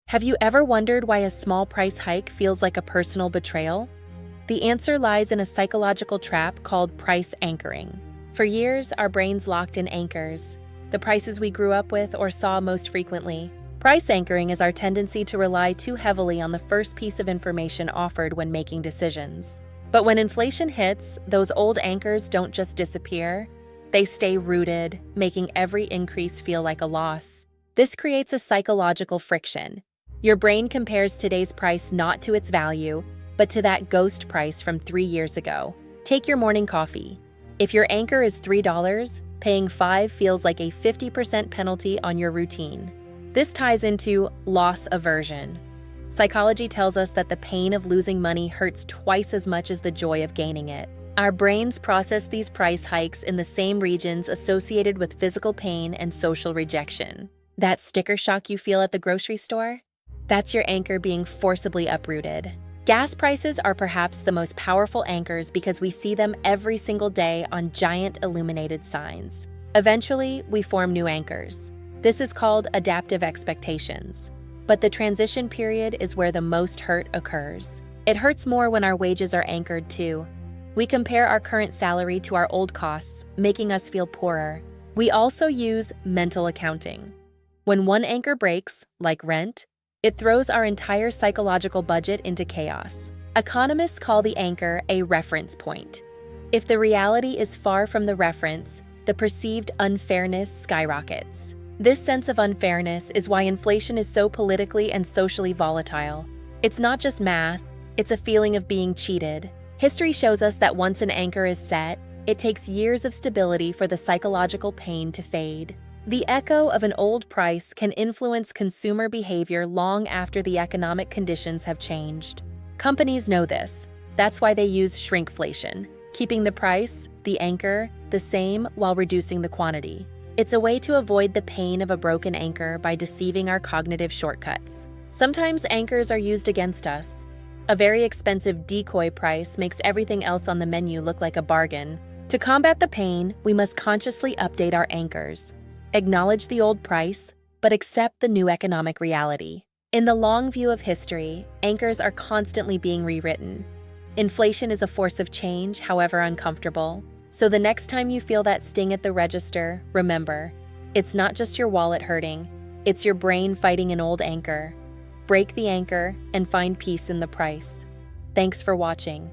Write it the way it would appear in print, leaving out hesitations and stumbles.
Have you ever wondered why a small price hike feels like a personal betrayal? The answer lies in a psychological trap called price anchoring. For years, our brains locked in anchors, the prices we grew up with or saw most frequently. Price anchoring is our tendency to rely too heavily on the first piece of information offered when making decisions. But when inflation hits, those old anchors don't just disappear, they stay rooted, making every increase feel like a loss. This creates a psychological friction. Your brain compares today's price not to its value, but to that ghost price from 3 years ago. Take your morning coffee. If your anchor is $3, paying $5 feels like a 50% penalty on your routine. This ties into loss aversion. Psychology tells us that the pain of losing money hurts twice as much as the joy of gaining it. Our brains process these price hikes in the same regions associated with physical pain and social rejection. That sticker shock you feel at the grocery store? That's your anchor being forcibly uprooted. Gas prices are perhaps the most powerful anchors because we see them every single day on giant illuminated signs. Eventually, we form new anchors. This is called adaptive expectations. But the transition period is where the most hurt occurs. It hurts more when our wages are anchored too. We compare our current salary to our old costs, making us feel poorer. We also use mental accounting. When one anchor breaks, like rent, it throws our entire psychological budget into chaos. Economists call the anchor a reference point. If the reality is far from the reference, the perceived unfairness skyrockets. This sense of unfairness is why inflation is so politically and socially volatile. It's not just math, it's a feeling of being cheated. History shows us that once an anchor is set, it takes years of stability for the psychological pain to fade. The echo of an old price can influence consumer behavior long after the economic conditions have changed. Companies know this. That's why they use shrinkflation, keeping the price, the anchor, the same while reducing the quantity. It's a way to avoid the pain of a broken anchor by deceiving our cognitive shortcuts. Sometimes anchors are used against us. A very expensive decoy price makes everything else on the menu look like a bargain. To combat the pain, we must consciously update our anchors. Acknowledge the old price, but accept the new economic reality. In the long view of history, anchors are constantly being rewritten. Inflation is a force of change, however uncomfortable. So the next time you feel that sting at the register, remember, it's not just your wallet hurting, it's your brain fighting an old anchor. Break the anchor and find peace in the price. Thanks for watching.